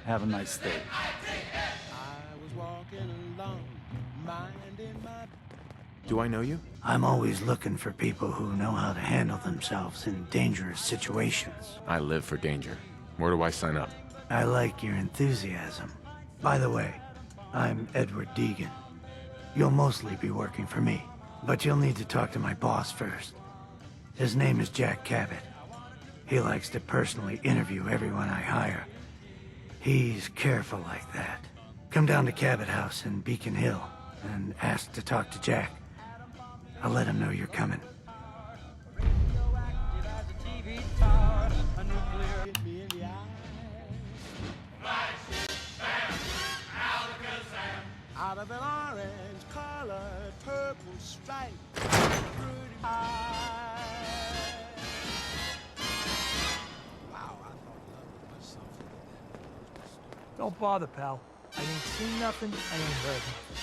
Have a nice day. Do I know you? I'm always looking for people who know how to handle themselves in dangerous situations. I live for danger. Where do I sign up? I like your enthusiasm. By the way, I'm Edward Deegan. You'll mostly be working for me, but you'll need to talk to my boss first. His name is Jack Cabot. He likes to personally interview everyone I hire. He's careful like that. Come down to Cabot House in Beacon Hill and ask to talk to Jack. I'll let him know you're coming. Out of an orange color, purple stripe, Don't bother, pal. I ain't seen nothing, I ain't heard nothing.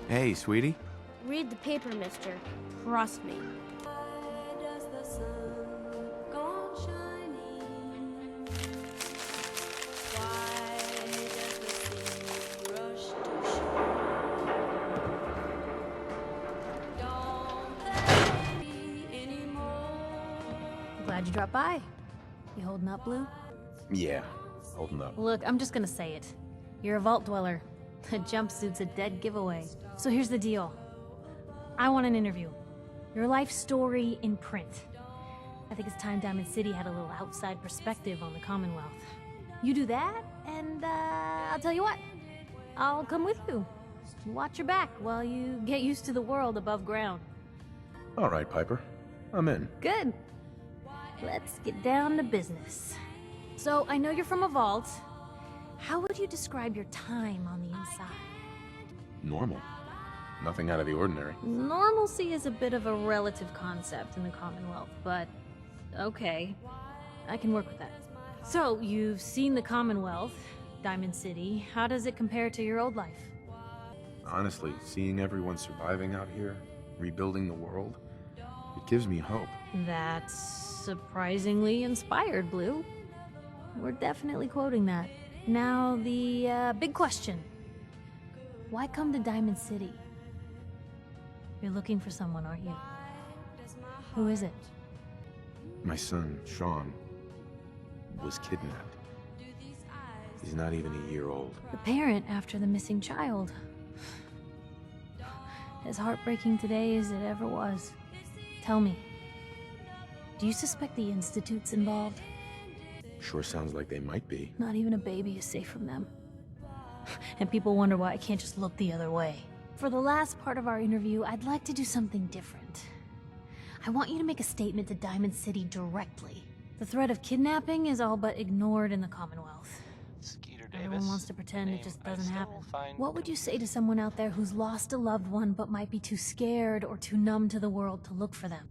Hey, sweetie. Read the paper, mister. Trust me. Glad you dropped by. You holding up, Blue? Yeah, holding up. Look, I'm just gonna say it. You're a vault dweller. A jumpsuit's a dead giveaway. So here's the deal. I want an interview. Your life story in print. I think it's time Diamond City had a little outside perspective on the Commonwealth. You do that, and I'll tell you what. I'll come with you. Watch your back while you get used to the world above ground. All right, Piper. I'm in. Good. Let's get down to business. So, I know you're from a vault. How would you describe your time on the inside? Normal. Nothing out of the ordinary. Normalcy is a bit of a relative concept in the Commonwealth, but okay. I can work with that. So, you've seen the Commonwealth, Diamond City. How does it compare to your old life? Honestly, seeing everyone surviving out here, rebuilding the world, it gives me hope. That's surprisingly inspired, Blue. We're definitely quoting that. Now, the big question. Why come to Diamond City? You're looking for someone, aren't you? Who is it? My son, Sean, was kidnapped. He's not even a year old. The parent after the missing child. As heartbreaking today as it ever was. Tell me, do you suspect the Institute's involved? Sure sounds like they might be. Not even a baby is safe from them. And people wonder why I can't just look the other way. For the last part of our interview, I'd like to do something different. I want you to make a statement to Diamond City directly. The threat of kidnapping is all but ignored in the Commonwealth. Everyone wants to pretend it just doesn't happen. What would you say to someone out there who's lost a loved one but might be too scared or too numb to the world to look for them?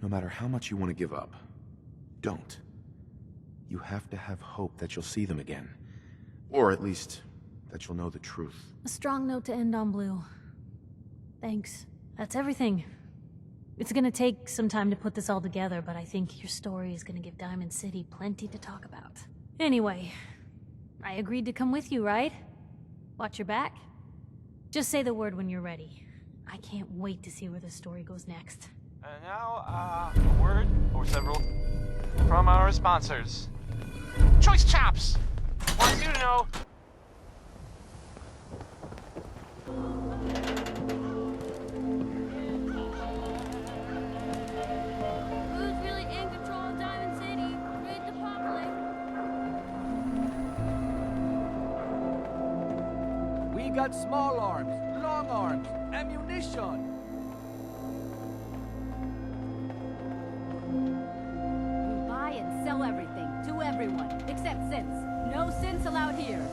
No matter how much you want to give up, don't. You have to have hope that you'll see them again. Or at least, that you'll know the truth. A strong note to end on, Blue. Thanks. That's everything. It's gonna take some time to put this all together, but I think your story is gonna give Diamond City plenty to talk about. Anyway, I agreed to come with you, right? Watch your back. Just say the word when you're ready. I can't wait to see where the story goes next. And now, a word or several from our sponsors. Choice Chops! Wants you to know. Who's really in control of Diamond City? Read the public. We got small arms, long arms, ammunition. We buy and sell everything to everyone, except synths. No synths allowed here.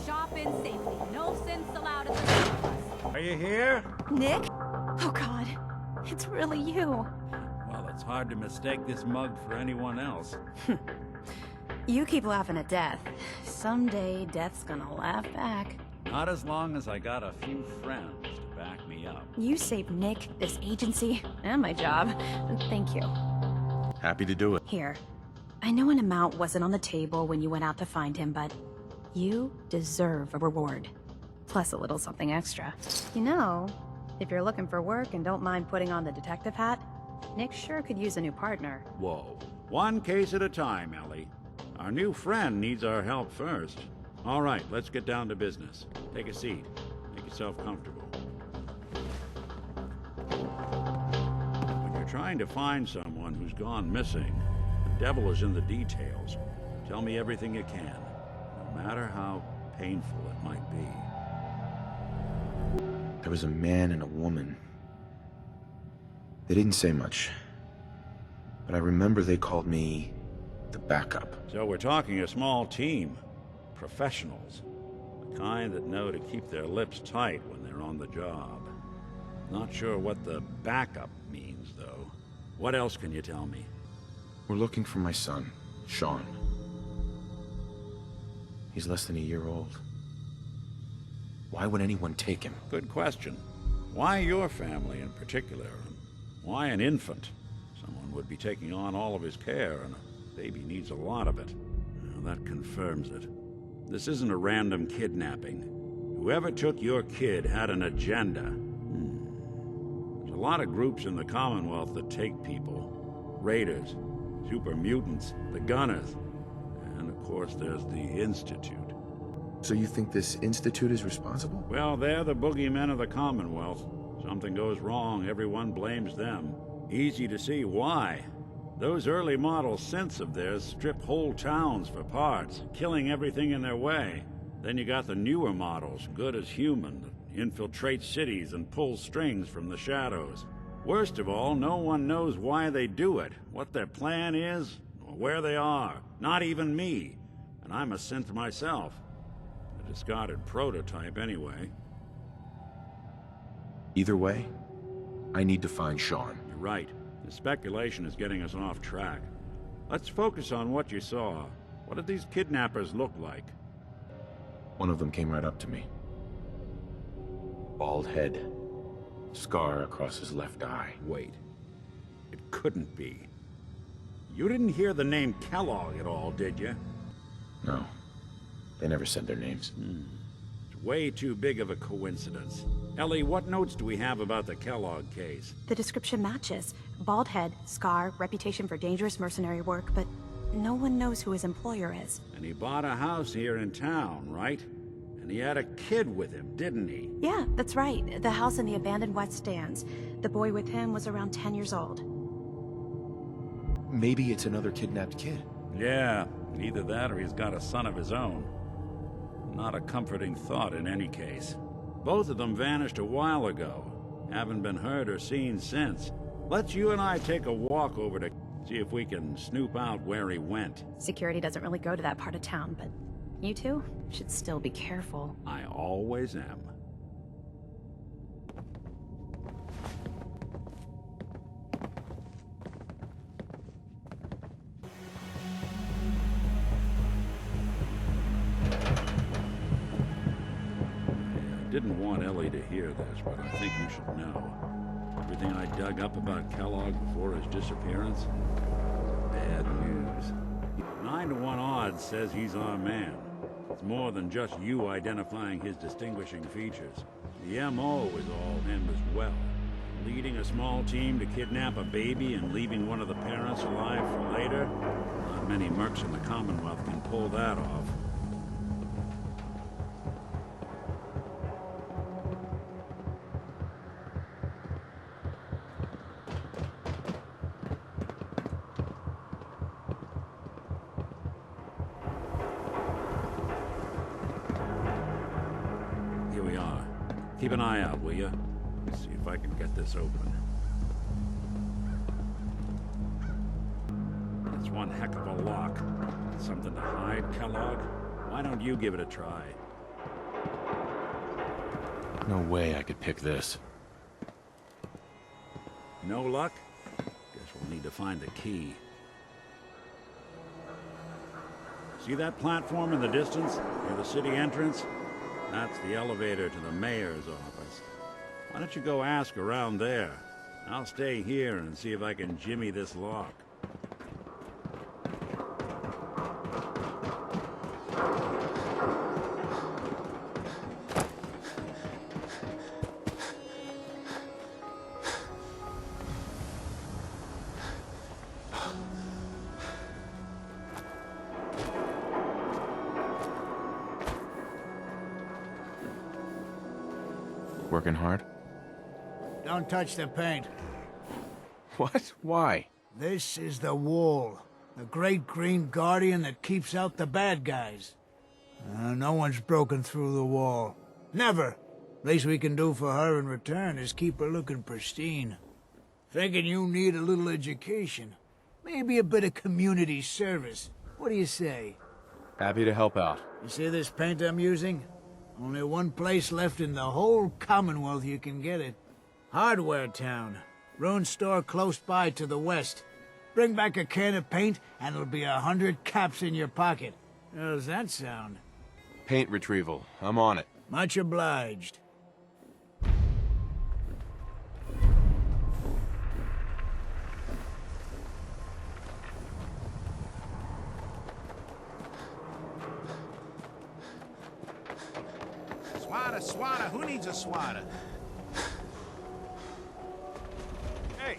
Shop in safety. No synths allowed at the surplus. Are you here? Nick? Oh God, it's really you. Well, it's hard to mistake this mug for anyone else. You keep laughing at death. Someday, death's gonna laugh back. Not as long as I got a few friends to back me up. You saved Nick, this agency, and my job. Thank you. Happy to do it. Here. I know an amount wasn't on the table when you went out to find him, but you deserve a reward. Plus a little something extra. You know, if you're looking for work and don't mind putting on the detective hat, Nick sure could use a new partner. Whoa. One case at a time, Ellie. Our new friend needs our help first. All right, let's get down to business. Take a seat. Make yourself comfortable. When you're trying to find someone who's gone missing, the devil is in the details. Tell me everything you can, no matter how painful it might be. There was a man and a woman. They didn't say much, but I remember they called me the backup. So we're talking a small team. Professionals. The kind that know to keep their lips tight when they're on the job. Not sure what the backup means, though. What else can you tell me? We're looking for my son, Sean. He's less than a year old. Why would anyone take him? Good question. Why your family in particular? And why an infant? Someone would be taking on all of his care, and a baby needs a lot of it. Well, that confirms it. This isn't a random kidnapping. Whoever took your kid had an agenda. There's a lot of groups in the Commonwealth that take people. Raiders, super mutants, the Gunners, and of course there's the Institute. So you think this Institute is responsible? Well, they're the boogeymen of the Commonwealth. Something goes wrong, everyone blames them. Easy to see why. Those early model synths of theirs strip whole towns for parts, killing everything in their way. Then you got the newer models, good as human, that infiltrate cities and pull strings from the shadows. Worst of all, no one knows why they do it, what their plan is, or where they are. Not even me. And I'm a synth myself. A discarded prototype anyway. Either way, I need to find Sean. You're right. The speculation is getting us off track. Let's focus on what you saw. What did these kidnappers look like? One of them came right up to me. Bald head. Scar across his left eye. Wait. It couldn't be. You didn't hear the name Kellogg at all, did you? No. They never said their names. It's way too big of a coincidence. Ellie, what notes do we have about the Kellogg case? The description matches. Bald head, scar, reputation for dangerous mercenary work, but no one knows who his employer is. And he bought a house here in town, right? And he had a kid with him, didn't he? Yeah, that's right. The house in the abandoned West Stands. The boy with him was around 10 years old. Maybe it's another kidnapped kid. Yeah, either that or he's got a son of his own. Not a comforting thought in any case. Both of them vanished a while ago. Haven't been heard or seen since. Let's you and I take a walk over to see if we can snoop out where he went. Security doesn't really go to that part of town, but you two should still be careful. I always am. Didn't want Ellie to hear this, but I think you should know. Everything I dug up about Kellogg before his disappearance? Bad news. 9 to 1 odds says he's our man. It's more than just you identifying his distinguishing features. The M.O. is all him as well. Leading a small team to kidnap a baby and leaving one of the parents alive for later? Not many mercs in the Commonwealth can pull that off. Keep an eye out, will you? See if I can get this open. It's one heck of a lock. Something to hide, Kellogg? Why don't you give it a try? No way I could pick this. No luck? Guess we'll need to find the key. See that platform in the distance, near the city entrance? That's the elevator to the mayor's office. Why don't you go ask around there? I'll stay here and see if I can jimmy this lock. Working hard? Don't touch the paint. What? Why? This is the Wall. The great green guardian that keeps out the bad guys. No one's broken through the Wall. Never. Least we can do for her in return is keep her looking pristine. Thinking you need a little education. Maybe a bit of community service. What do you say? Happy to help out. You see this paint I'm using? Only one place left in the whole Commonwealth you can get it. Hardware Town. Ruin store close by to the west. Bring back a can of paint, and it'll be 100 caps in your pocket. How does that sound? Paint retrieval. I'm on it. Much obliged. Swatter, who needs a swatter? Hey!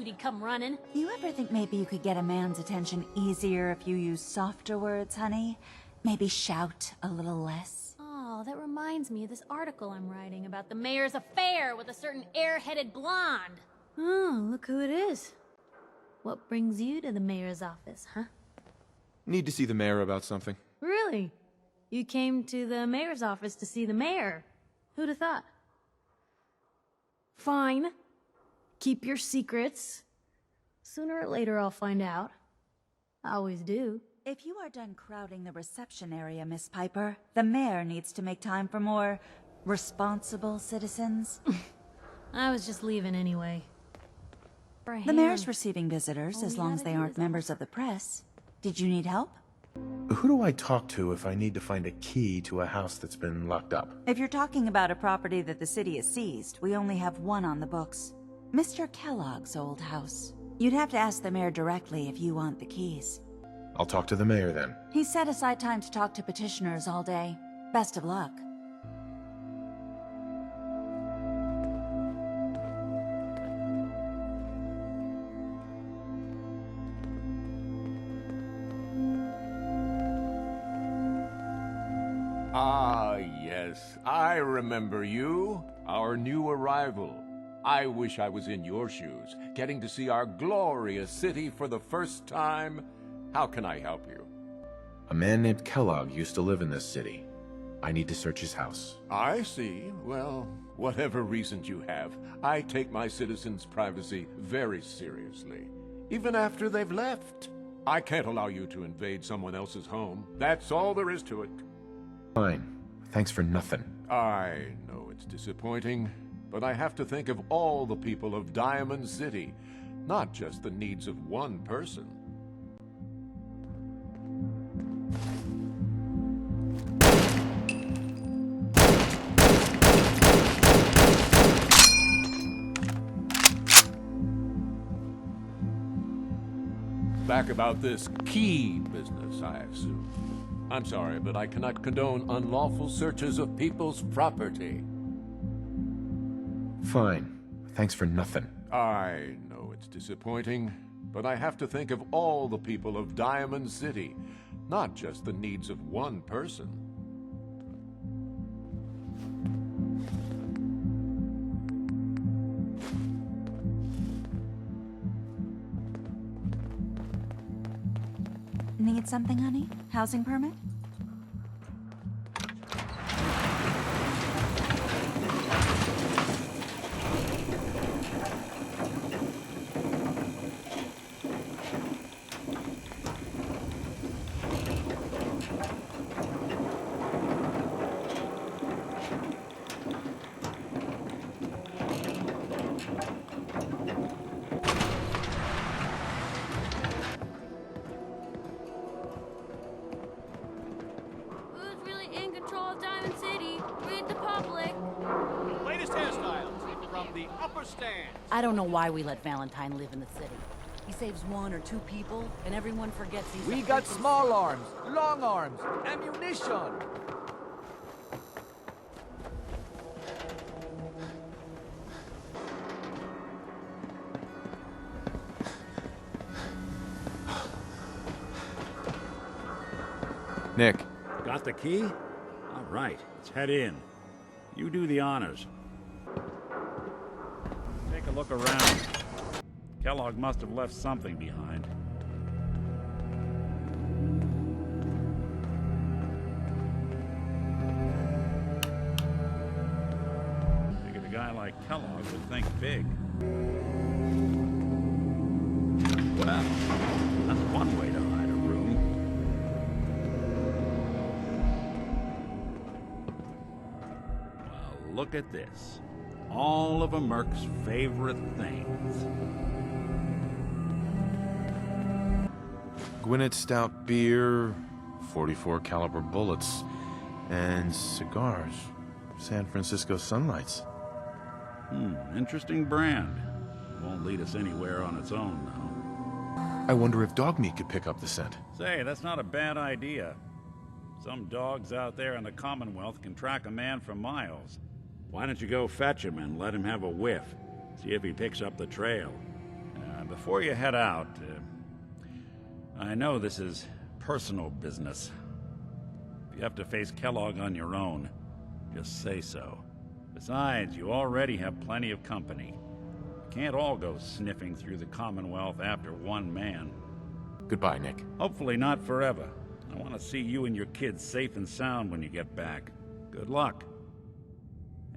He'd come running. Do you ever think maybe you could get a man's attention easier if you use softer words, honey? Maybe shout a little less? Oh, that reminds me of this article I'm writing about the mayor's affair with a certain airheaded blonde. Oh, look who it is. What brings you to the mayor's office, huh? Need to see the mayor about something. Really? You came to the mayor's office to see the mayor? Who'd have thought? Fine. Keep your secrets. Sooner or later I'll find out. I always do. If you are done crowding the reception area, Miss Piper, the mayor needs to make time for more responsible citizens. I was just leaving anyway. The mayor's receiving visitors as long as they aren't members of the press. Did you need help? Who do I talk to if I need to find a key to a house that's been locked up? If you're talking about a property that the city has seized, we only have one on the books. Mr. Kellogg's old house. You'd have to ask the mayor directly if you want the keys. I'll talk to the mayor then. He's set aside time to talk to petitioners all day. Best of luck. Ah, yes. I remember you. Our new arrival. I wish I was in your shoes, getting to see our glorious city for the first time. How can I help you? A man named Kellogg used to live in this city. I need to search his house. I see. Well, whatever reasons you have, I take my citizens' privacy very seriously. Even after they've left. I can't allow you to invade someone else's home. That's all there is to it. Fine. Thanks for nothing. I know it's disappointing, but I have to think of all the people of Diamond City, not just the needs of one person. Back about this key business, I assume. I'm sorry, but I cannot condone unlawful searches of people's property. Fine. Thanks for nothing. I know it's disappointing, but I have to think of all the people of Diamond City, not just the needs of one person. need something, honey? Housing permit? Who's really in control of Diamond City? Read the public. Latest hairstyles from the upper stand. I don't know why we let Valentine live in the city. He saves 1 or 2 people, and everyone forgets he's We a got freaking- small arms, long arms, ammunition. Nick, Got the key? All right, let's head in. You do the honors. Take a look around. Kellogg must have left something behind. Figured a guy like Kellogg would think big. Well, that's one way to hide a room. Well, look at this. All of a Merc's favorite things. Gwinnett Stout beer, 44 caliber bullets, and cigars. San Francisco Sunlights. Interesting brand. Won't lead us anywhere on its own, though. I wonder if dog meat could pick up the scent. Say, that's not a bad idea. Some dogs out there in the Commonwealth can track a man for miles. Why don't you go fetch him and let him have a whiff? See if he picks up the trail. Before you head out, I know this is personal business. If you have to face Kellogg on your own, just say so. Besides, you already have plenty of company. Can't all go sniffing through the Commonwealth after one man. Goodbye, Nick. Hopefully not forever. I want to see you and your kids safe and sound when you get back. Good luck.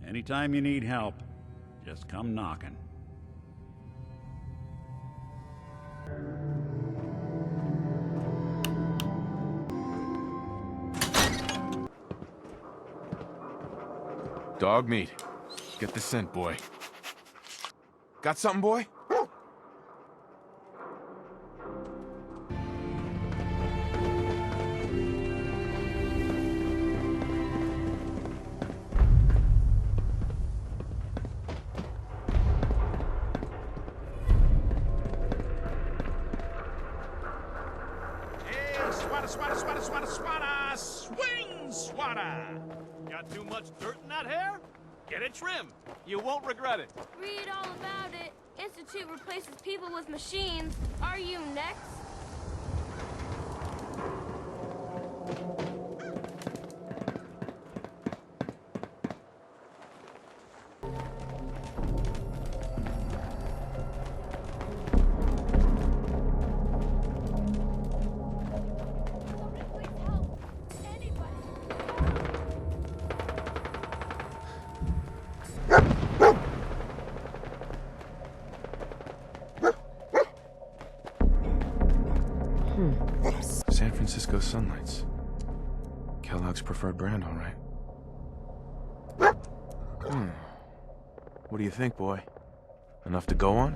Anytime you need help, just come knocking. Dog meat. Get the scent, boy. Got something, boy? Swata! Swing, swata! Got too much dirt in that hair? Get it trimmed. You won't regret it. Read all about it. Institute replaces people with machines. Are you next? San Francisco Sunlights. Kellogg's preferred brand, all right. What do you think, boy? Enough to go on?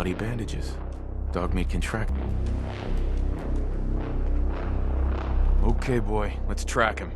bloody bandages. Dog meat can track. Okay, boy, let's track him.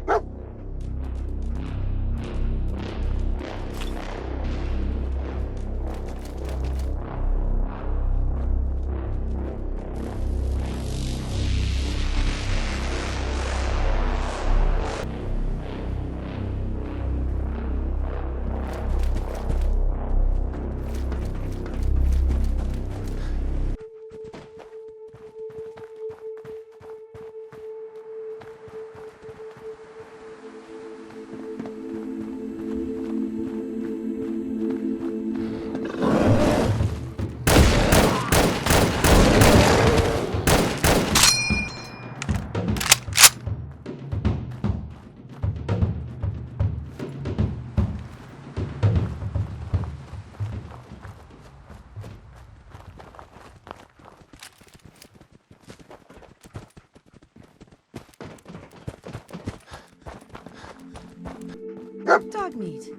Dog meat.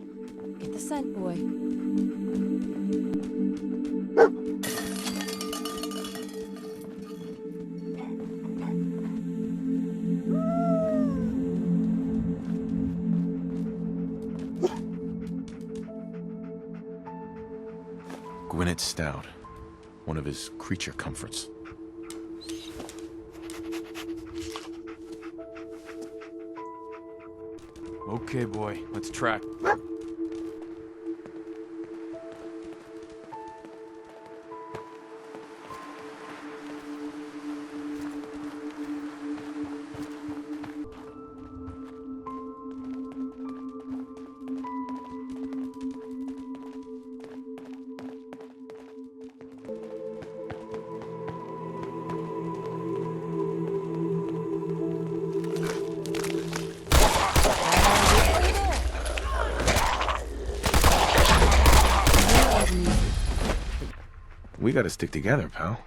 Get the scent, boy. Gwinnett Stout. One of his creature comforts. Okay, boy, let's track. We gotta stick together, pal.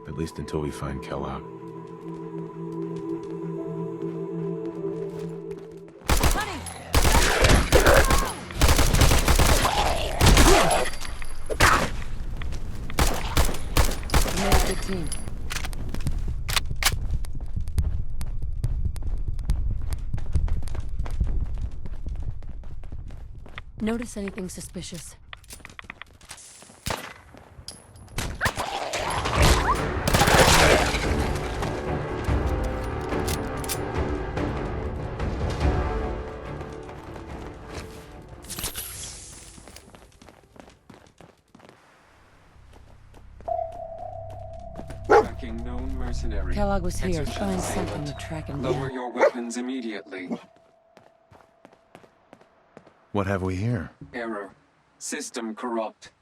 At least until we find Kellogg. Notice anything suspicious? Tracking known mercenary. Kellogg was here. Exertion Find something assailant. to track him Lower down. your weapons immediately. What have we here? Error. System corrupt.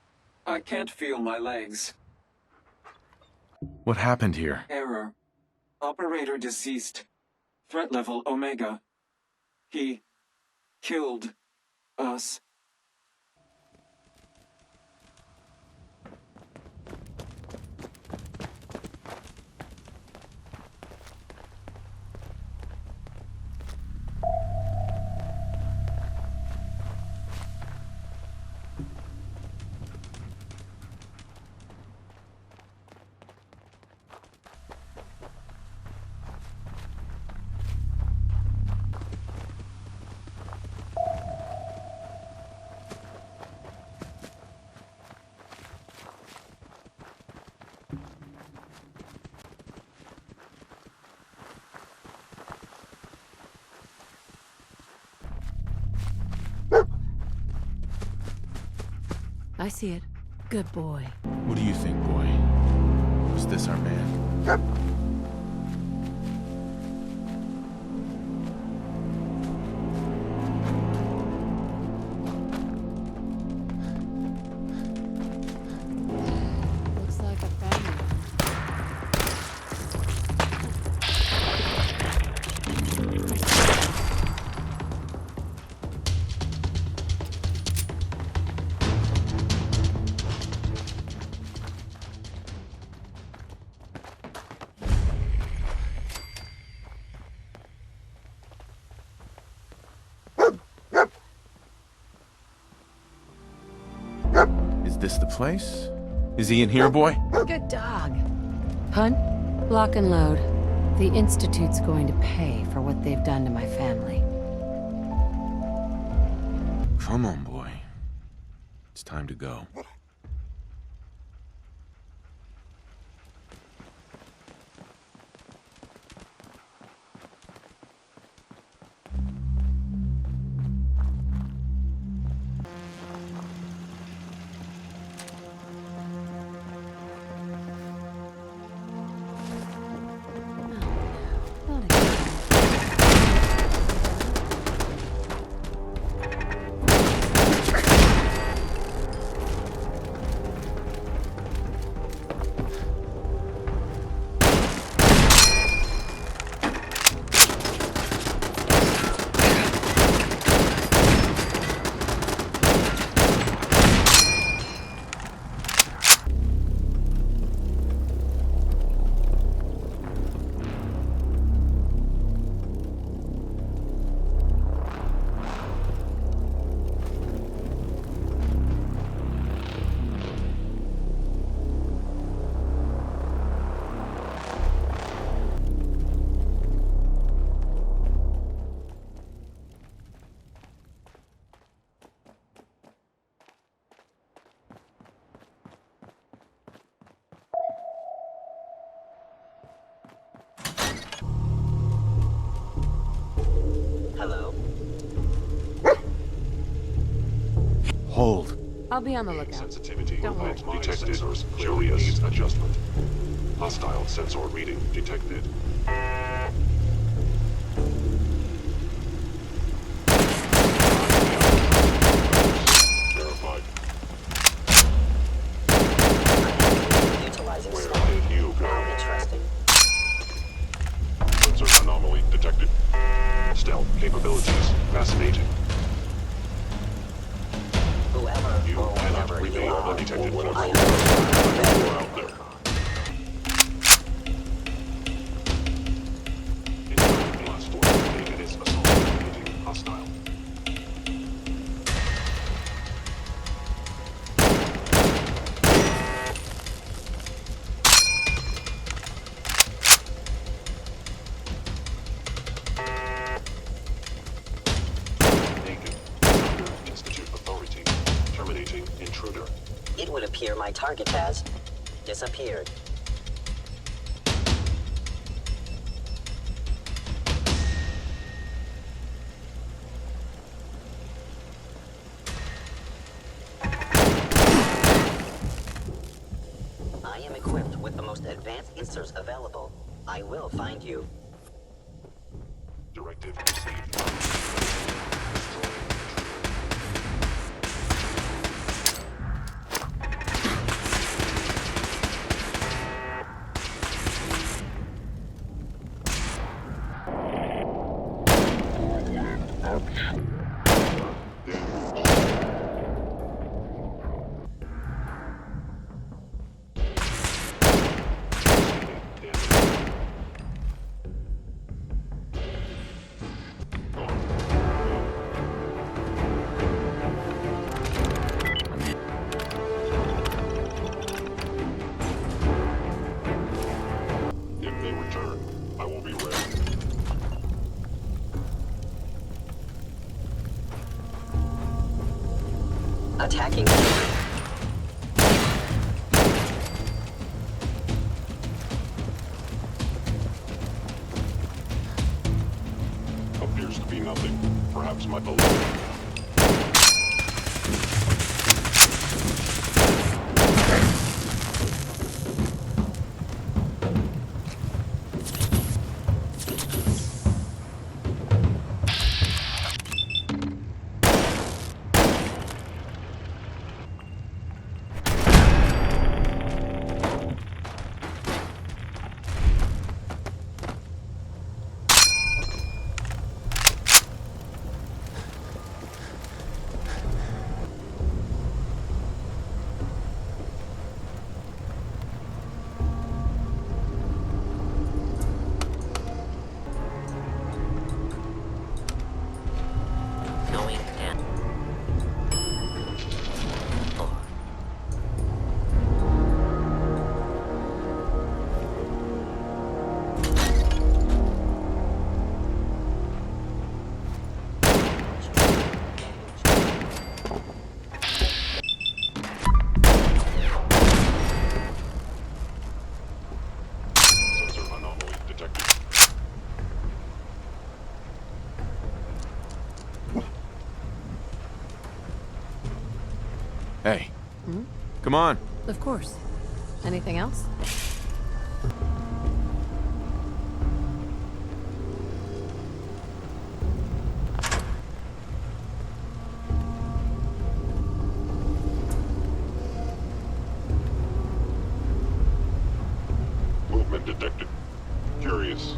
I can't feel my legs. What happened here? Error. Operator deceased. Threat level Omega. He killed us. I see it. Good boy. What do you think, boy? Was this our man? Looks like a family. Is this the place? Is he in here, boy? Good dog. Hunt, lock and load. The Institute's going to pay for what they've done to my family. Come on, boy. It's time to go. Hello? Hold. I'll be on the lookout. Sensitivity Don't worry. detected. Clearly needs adjustment. Hostile sensor reading detected. Verified. Utilizing Where stealth. did you go? Interesting. Sensor anomaly detected. Stealth capabilities fascinating. Whoever You or cannot whatever you remain are, undetected for I long. know. You are out there. Internal blast force making its assault indicating hostile. Hagen, under Institute authority, terminating intruder. It would appear my target has disappeared. I am equipped with the most advanced inserts available. I will find you. Directive received. If they return, I will be ready. Attacking. Appears to be nothing. Perhaps my beloved. Hey. Come on. Of course. Anything else? Movement detected. Curious.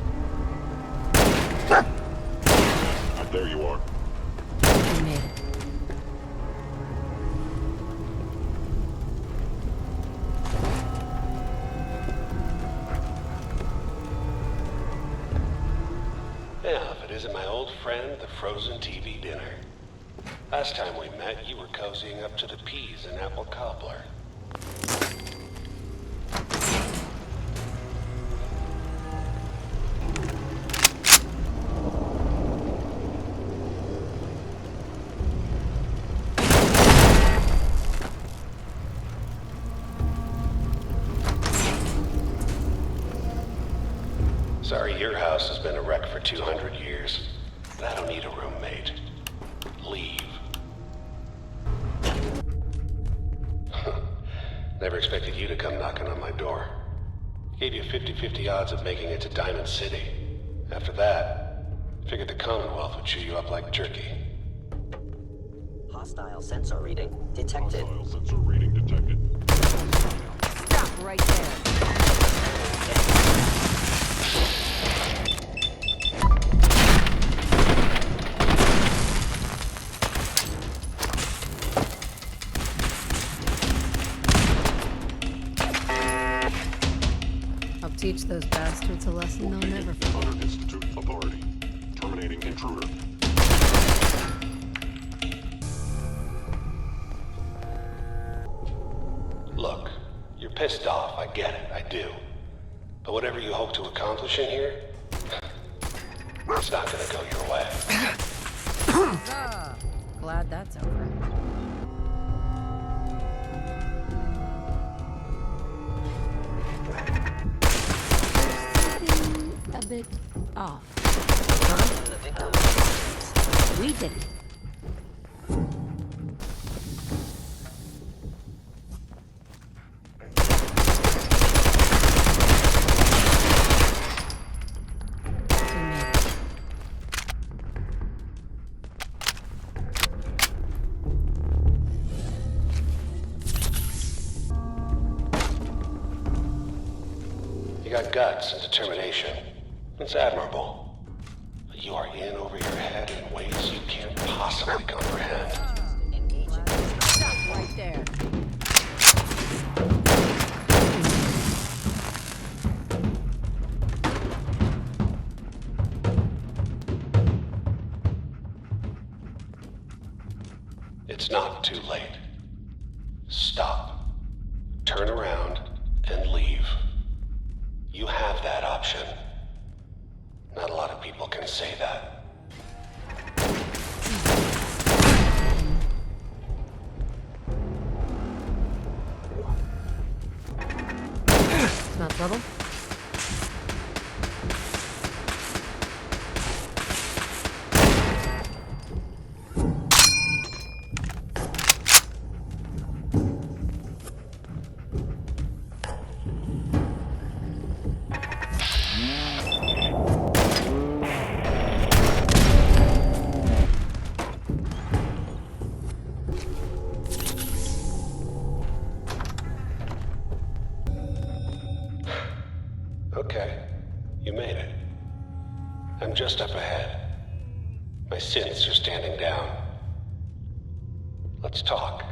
There you are. You made it. Yeah, if it isn't my old friend, the frozen TV dinner. Last time we met, you were cozying up to the peas and apple cobbler. Sorry, your house has been a wreck for 200 years. But I don't need a roommate. Leave. Never expected you to come knocking on my door. Gave you 50-50 odds of making it to Diamond City. After that, figured the Commonwealth would chew you up like jerky. Hostile sensor reading detected. Hostile sensor reading detected. Stop right there. Teach those bastards a lesson they'll never forget. Under Institute authority. Terminating intruder. Look, you're pissed off, I get it, I do. But whatever you hope to accomplish in here, it's not gonna go your way. Glad that's over. A bit off. Huh? We did it. You got guts and determination. It's admirable. But you are in over your head in ways you can't possibly comprehend. Stop right there. It's not too late. Stop. Turn around and leave. You have that option. Not a lot of people can say that. Not trouble? Okay, you made it. I'm just up ahead. My synths are standing down. Let's talk.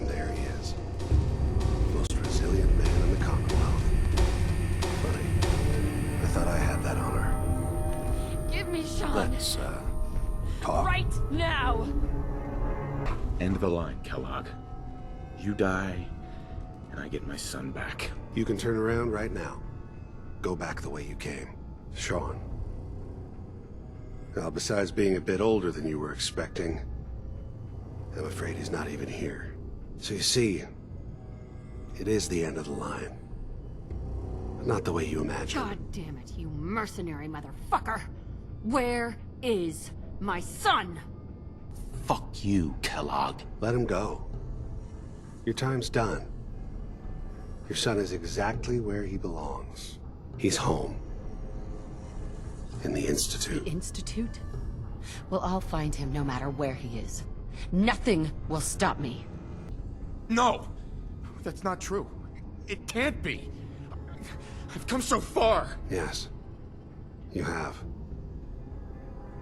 There he is. Most resilient man in the Commonwealth. Funny. I thought I had that honor. Give me Sean. Let's, talk. Right now. End of the line, Kellogg. You die, and I get my son back. You can turn around right now. Go back the way you came. Sean. Now, besides being a bit older than you were expecting, I'm afraid he's not even here. So you see, it is the end of the line. but not the way you imagine. God damn it, you mercenary motherfucker! Where is my son? Fuck you, Kellogg. Let him go. Your time's done. Your son is exactly where he belongs. He's home. In the Institute. The Institute? Well, I'll find him no matter where he is. Nothing will stop me. No! That's not true. It can't be. I've come so far. Yes, you have.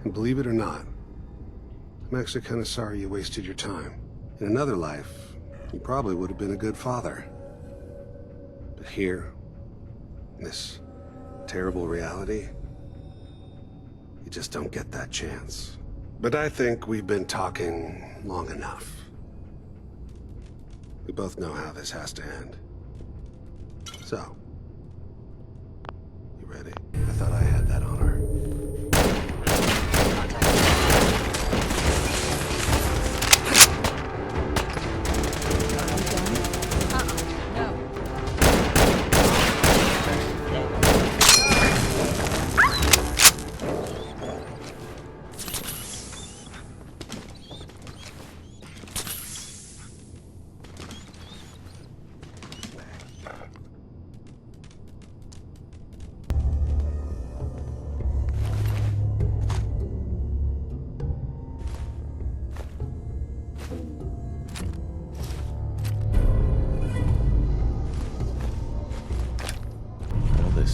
And believe it or not, I'm actually kind of sorry you wasted your time. In another life, you probably would have been a good father. But here, in this terrible reality, you just don't get that chance. But I think we've been talking long enough. We both know how this has to end. So, you ready? I thought I had that honor.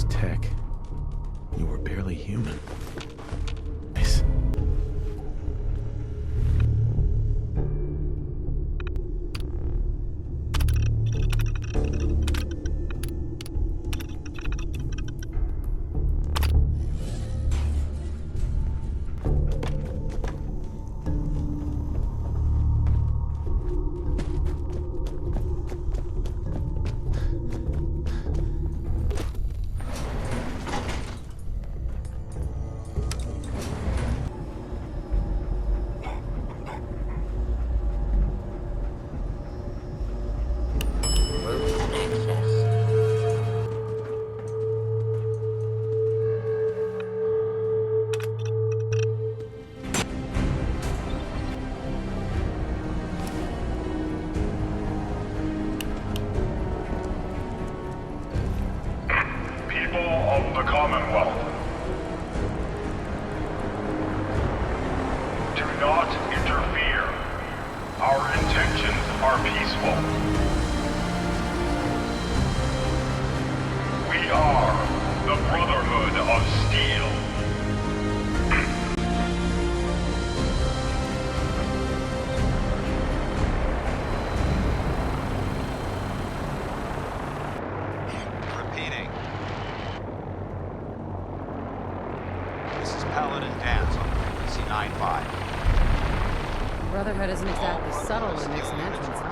Tech. You were barely human. Nice. The Commonwealth. Do not interfere. Our intentions are peaceful. We are the Brotherhood of Steel. Repeating. This is Paladin Dance on frequency 95. Brotherhood isn't exactly subtle when it makes an entrance, huh?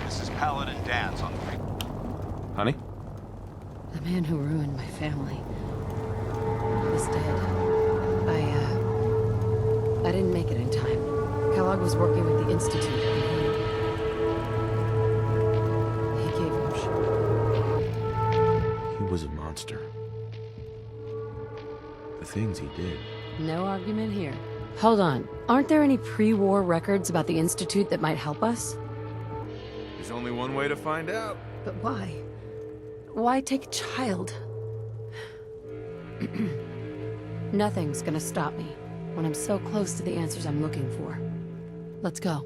This is Paladin Dance on frequency. Honey? The man who ruined my family is dead. I didn't make it in time. Kellogg was working with the Institute, and he gave him shit. He was a monster. The things he did. No argument here. Hold on. Aren't there any pre-war records about the Institute that might help us? There's only one way to find out. But why? Why take a child? Nothing's gonna stop me when I'm so close to the answers I'm looking for. Let's go.